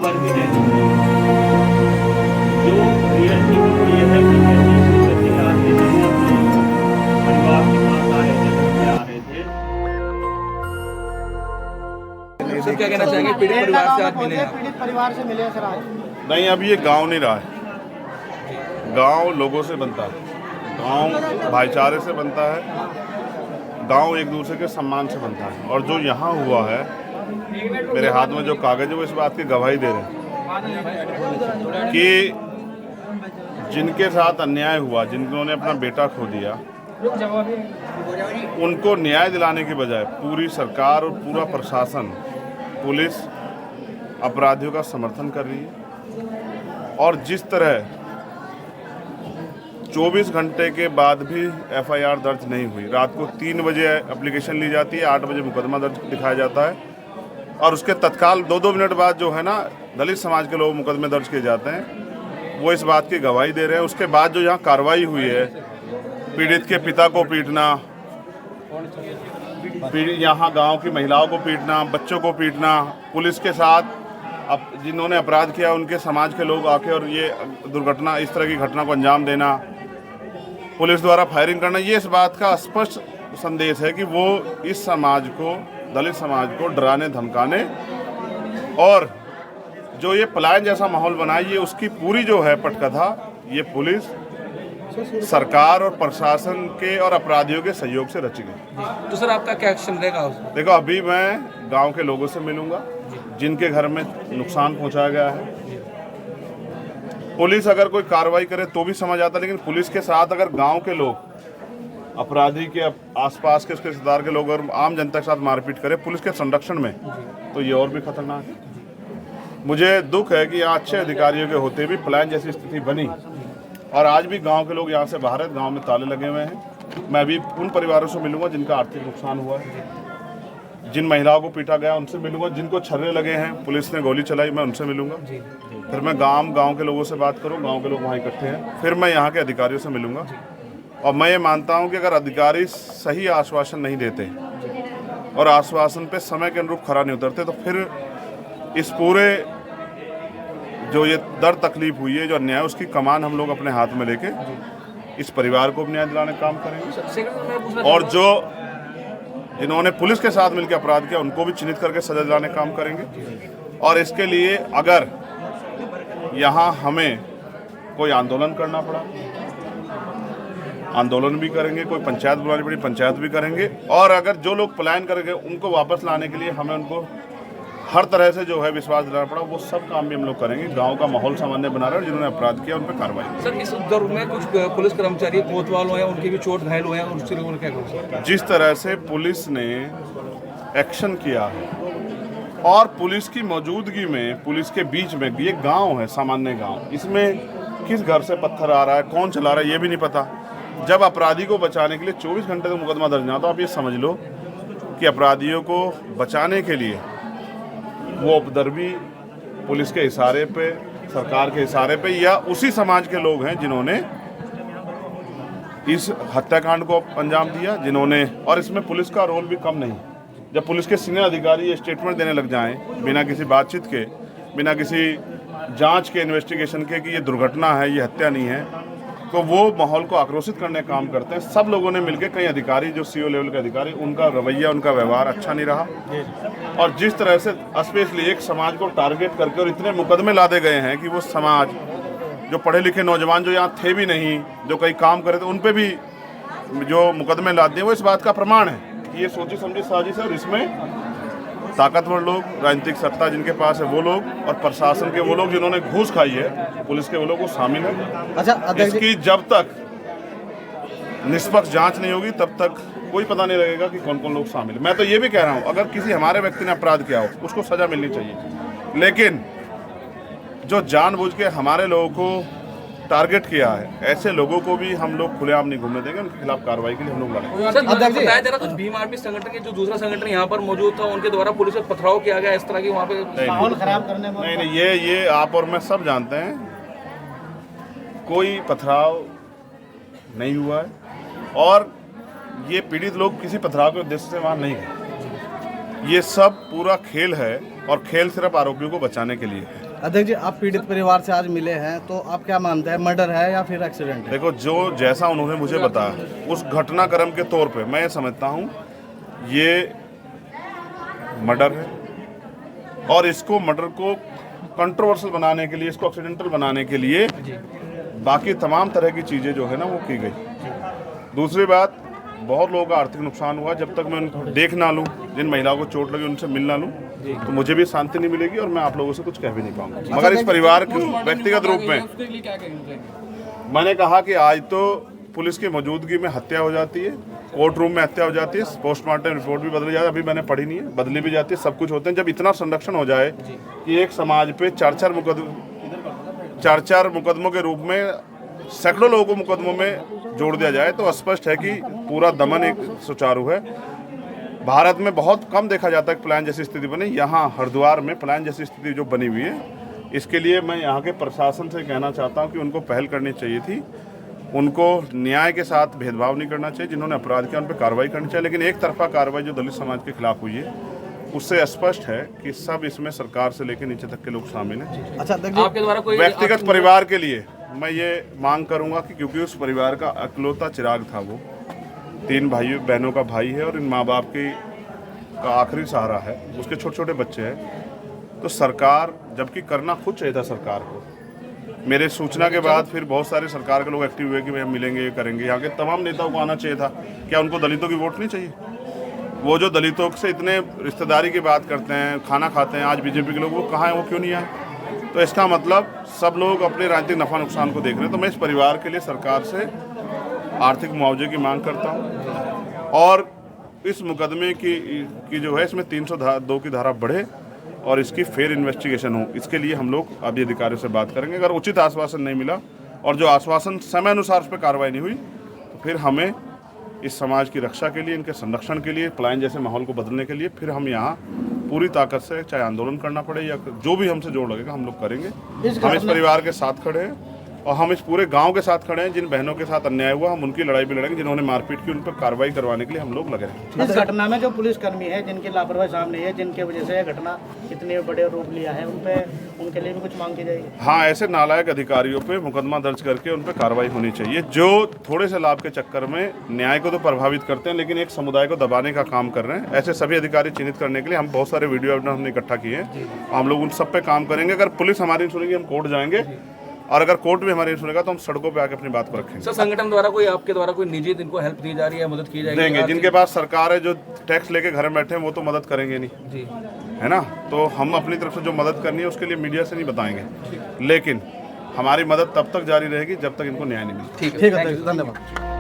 भर भी नहीं सकते। जो रियलिटी वो ये है कि जैसे आज के दिन अपने परिवार के साथ आ रहे थे, घर पे आ रहे थे। सर क्या कहना चाहेंगे, पीड़ित परिवार से आज मिले हैं? पीड़ित परिवार से मिले हैं सर आज। नहीं, अब ये गांव नहीं रहा है। गांव लोगों से बनता है, गांव भाईचारे से बनता है, गांव एक दूसरे के सम्मान से बनता है। और जो यहाँ हुआ है, मेरे हाथ में जो कागज है वो इस बात की गवाही दे रहे हैं कि जिनके साथ अन्याय हुआ, जिन्होंने अपना बेटा खो दिया, उनको न्याय दिलाने के बजाय पूरी सरकार और पूरा प्रशासन, पुलिस अपराधियों का समर्थन कर रही है। और जिस तरह 24 घंटे के बाद भी एफआईआर दर्ज नहीं हुई, रात को 3 बजे एप्लीकेशन ली जाती है, 8 बजे मुकदमा दर्ज दिखाया जाता है, और उसके तत्काल 2-2 मिनट बाद जो है ना दलित समाज के लोग मुकदमे दर्ज किए जाते हैं, वो इस बात की गवाही दे रहे हैं। उसके बाद जो यहाँ कार्रवाई हुई है, पीड़ित के पिता को पीटना, यहाँ गांव की महिलाओं को पीटना, बच्चों को पीटना, पुलिस के साथ अब जिन्होंने अपराध किया उनके समाज के लोग आके और ये दुर्घटना, इस तरह की घटना को अंजाम देना, पुलिस द्वारा फायरिंग करना, ये इस बात का स्पष्ट संदेश है कि वो इस समाज को, दलित समाज को डराने धमकाने और जो ये पलायन जैसा माहौल बनाए, ये उसकी पूरी जो है पटकथा, ये पुलिस, सरकार और प्रशासन के और अपराधियों के सहयोग से रची गई। तो सर आपका क्या एक्शन रहेगा उसमें? देखो, अभी मैं गांव के लोगों से मिलूंगा जिनके घर में नुकसान पहुंचाया गया है। पुलिस अगर कोई कार्रवाई करे तो भी समझ आता, लेकिन पुलिस के साथ अगर गांव के लोग, अपराधी के आसपास के उसके रिश्तेदार के लोग और आम जनता के साथ मारपीट करे पुलिस के संरक्षण में, तो ये और भी खतरनाक है। मुझे दुख है कि यहाँ अच्छे अधिकारियों के होते भी पलायन जैसी स्थिति बनी, और आज भी गांव के लोग यहाँ से बाहर है, गांव में ताले लगे हुए हैं। मैं अभी उन परिवारों से मिलूंगा जिनका आर्थिक नुकसान हुआ है, जिन महिलाओं को पीटा गया उनसे मिलूंगा, जिनको छर्रे लगे हैं, पुलिस ने गोली चलाई, मैं उनसे मिलूंगा। फिर मैं गांव के लोगों से बात करूं, गांव के लोग वहाँ इकट्ठे हैं, फिर मैं यहाँ के अधिकारियों से मिलूंगा। और मैं ये मानता हूँ कि अगर अधिकारी सही आश्वासन नहीं देते और आश्वासन पे समय के अनुरूप खरा नहीं उतरते, तो फिर इस पूरे जो ये दर्द तकलीफ हुई है, जो अन्याय, उसकी कमान हम लोग अपने हाथ में लेके इस परिवार को न्याय दिलाने का काम करेंगे। और जो जिन्होंने पुलिस के साथ मिलकर अपराध किया उनको भी चिन्हित करके सजा दिलाने का काम करेंगे। और इसके लिए अगर यहाँ हमें कोई आंदोलन करना पड़ा, आंदोलन भी करेंगे, कोई पंचायत बुलानी पड़ी, पंचायत भी करेंगे। और अगर जो लोग पलायन करेंगे उनको वापस लाने के लिए हमें उनको हर तरह से जो है विश्वास दिलाना पड़ा, वो सब काम भी हम लोग करेंगे। गांव का माहौल सामान्य बना रहे हैं, जिन्होंने अपराध किया उन पर कार्रवाई। सर इस दौर में कुछ पुलिस कर्मचारी कोतवाल हुए हैं, उनके भी चोट घायल हुए हैं, और उससे लोगों ने क्या कहा? जिस तरह से पुलिस ने एक्शन किया है और पुलिस की मौजूदगी में, पुलिस के बीच में, ये गाँव है, सामान्य गाँव, इसमें किस घर से पत्थर आ रहा है, कौन चला रहा है, ये भी नहीं पता। जब अपराधी को बचाने के लिए 24 घंटे तक मुकदमा दर्ज ना, तो आप ये समझ लो कि अपराधियों को बचाने के लिए वो उपद्रवी पुलिस के इशारे पे, सरकार के इशारे पे, या उसी समाज के लोग हैं जिन्होंने इस हत्याकांड को अंजाम दिया, जिन्होंने, और इसमें पुलिस का रोल भी कम नहीं। जब पुलिस के सीनियर अधिकारी ये स्टेटमेंट देने लग जाएं बिना किसी बातचीत के, बिना किसी जांच के, इन्वेस्टिगेशन के, कि ये दुर्घटना है, ये हत्या नहीं है, तो वो माहौल को आक्रोशित करने का काम करते हैं। सब लोगों ने मिलकर, कई अधिकारी जो सीओ लेवल के अधिकारी, उनका रवैया, उनका व्यवहार अच्छा नहीं रहा। और जिस तरह से स्पेशली एक समाज को टारगेट करके और इतने मुकदमे लादे गए हैं कि वो समाज, जो पढ़े लिखे नौजवान जो यहाँ थे भी नहीं, जो कई काम करे थे, उन पर भी जो मुकदमे लादे हैं, वो इस बात का प्रमाण है कि ये सोची समझी साजिश है। और इसमें ताकतवर लोग, राजनीतिक सत्ता जिनके पास है वो लोग, और प्रशासन के वो लोग जिन्होंने घूस खाई है, पुलिस के वो लोग, वो शामिल हैं। अच्छा, इसकी जब तक निष्पक्ष जांच नहीं होगी तब तक कोई पता नहीं लगेगा कि कौन कौन लोग शामिल है। मैं तो ये भी कह रहा हूँ, अगर किसी हमारे व्यक्ति ने अपराध किया हो उसको सजा मिलनी चाहिए, लेकिन जो जानबूझ के हमारे लोगों को टारगेट किया है, ऐसे लोगों को भी हम लोग खुलेआम नहीं घूमने देंगे। उनके खिलाफ कार्रवाई के लिए हम लोग लड़ेंगे। सर बताया जा रहा कुछ भीम आर्मी संगठन के जो दूसरा संगठन यहाँ पर मौजूद था, उनके द्वारा पुलिस पर पथराव किया गया, इस तरह की वहाँ पे माहौल खराब करने में। नहीं, ये आप और मैं सब जानते हैं, कोई पथराव नहीं हुआ है, और ये पीड़ित लोग किसी पथराव के उद्देश्य से वहाँ नहीं गए। ये सब पूरा खेल है, और खेल सिर्फ आरोपियों को बचाने के लिए है। अध्यक्ष जी, आप पीड़ित परिवार से आज मिले हैं, तो आप क्या मानते हैं, मर्डर है या फिर एक्सीडेंट है? देखो, जो जैसा उन्होंने मुझे बताया उस घटनाक्रम के तौर पे मैं समझता हूँ ये मर्डर है, और इसको मर्डर को कंट्रोवर्शियल बनाने के लिए, इसको एक्सीडेंटल बनाने के लिए बाकी तमाम तरह की चीज़ें जो है ना वो की गई। दूसरी बात, बहुत लोगों का आर्थिक नुकसान हुआ। जब तक मैं उनको देख ना लूँ, जिन महिलाओं को चोट लगी उनसे मिल ना लूँ, तो मुझे भी शांति नहीं मिलेगी और मैं आप लोगों से कुछ कह भी नहीं पाऊंगा। मगर इस परिवार के व्यक्तिगत रूप में मैंने कहा कि आज तो पुलिस की मौजूदगी में हत्या हो जाती है, कोर्ट रूम में हत्या हो जाती है, पोस्टमार्टम रिपोर्ट भी बदली जाती है, अभी मैंने पढ़ी नहीं है, बदली भी जाती है, सब कुछ होते हैं। जब इतना संरक्षण हो जाए कि एक समाज पे चार चार मुकदमों के रूप में सैकड़ों लोगों को मुकदमों में जोड़ दिया जाए, तो स्पष्ट है कि पूरा दमन एक सुचारू है। भारत में बहुत कम देखा जाता है कि प्लान जैसी स्थिति बनी। यहाँ हरिद्वार में प्लान जैसी स्थिति जो बनी हुई है, इसके लिए मैं यहाँ के प्रशासन से कहना चाहता हूँ कि उनको पहल करनी चाहिए थी। उनको न्याय के साथ भेदभाव नहीं करना चाहिए। जिन्होंने अपराध किया उन पर कार्रवाई करनी चाहिए, लेकिन एक तरफा कार्रवाई जो दलित समाज के खिलाफ हुई है उससे स्पष्ट है कि सब इसमें सरकार से लेकर नीचे तक के लोग शामिल हैं। अच्छा, आपके द्वारा कोई व्यक्तिगत परिवार के लिए मैं ये मांग करूंगा कि क्योंकि उस परिवार का इकलौता चिराग था, वो 3 भाइयों बहनों का भाई है और इन माँ बाप का आखिरी सहारा है, उसके छोटे छोटे बच्चे हैं, तो सरकार, जबकि करना खुद चाहिए था सरकार को। मेरे सूचना के बाद फिर बहुत सारे सरकार के लोग एक्टिव हुए कि भाई हम मिलेंगे, करेंगे। यहाँ के तमाम नेताओं को आना चाहिए था। क्या उनको दलितों की वोट नहीं चाहिए? वो जो दलितों से इतने रिश्तेदारी की बात करते हैं, खाना खाते हैं, आज बीजेपी के लोग वो कहाँ हैं, वो क्यों नहीं आए? तो इसका मतलब सब लोग अपने राजनीतिक नफा नुकसान को देख रहे हैं। तो मैं इस परिवार के लिए सरकार से आर्थिक मुआवजे की मांग करता हूँ और इस मुकदमे की जो है इसमें 302 की धारा बढ़े और इसकी फेयर इन्वेस्टिगेशन हो। इसके लिए हम लोग अभी अधिकारियों से बात करेंगे। अगर उचित आश्वासन नहीं मिला और जो आश्वासन समय अनुसार उस पर कार्रवाई नहीं हुई, तो फिर हमें इस समाज की रक्षा के लिए, इनके संरक्षण के लिए, पलायन जैसे माहौल को बदलने के लिए फिर हम यहाँ पूरी ताकत से चाहे आंदोलन करना पड़े या जो भी हमसे जोड़ लगेगा हम लोग करेंगे। हम इस परिवार के साथ खड़े हैं और हम इस पूरे गांव के साथ खड़े हैं। जिन बहनों के साथ अन्याय हुआ हम उनकी लड़ाई भी लड़ेंगे, जिन्होंने मारपीट की उन पर कार्रवाई करवाने के लिए हम लोग लगे हैं। इस घटना में जो पुलिसकर्मी है जिनकी लापरवाही सामने है, जिनके वजह से यह घटना इतने बड़े रूप लिया है, उनके लिए भी कुछ मांग की जाएगी? हाँ, ऐसे नालायक अधिकारियों पे मुकदमा दर्ज करके उन पर कार्रवाई होनी चाहिए, जो थोड़े से लाभ के चक्कर में न्याय को तो प्रभावित करते हैं लेकिन एक समुदाय को दबाने का काम कर रहे हैं। ऐसे सभी अधिकारी चिन्हित करने के लिए हम बहुत सारे वीडियो एविडेंस हमने इकट्ठा किए हैं। हम लोग उन सब पे काम करेंगे। अगर पुलिस हमारी सुनेगी हम कोर्ट जाएंगे और अगर कोर्ट भी हमारी सुनेगा तो हम सड़कों पे आके अपनी बात को रखेंगे। सर, संगठन द्वारा कोई आपके द्वारा कोई निजी इनको हेल्प दी जा रही है, मदद की जाएगी? देंगे। जिनके पास सरकार है, जो टैक्स लेके घर में बैठे हैं, वो तो मदद करेंगे नहीं जी, है ना। तो हम अपनी तरफ से जो मदद करनी है उसके लिए मीडिया से नहीं बताएंगे, लेकिन हमारी मदद तब तक जारी रहेगी जब तक इनको न्याय नहीं मिलेगा। ठीक है, धन्यवाद।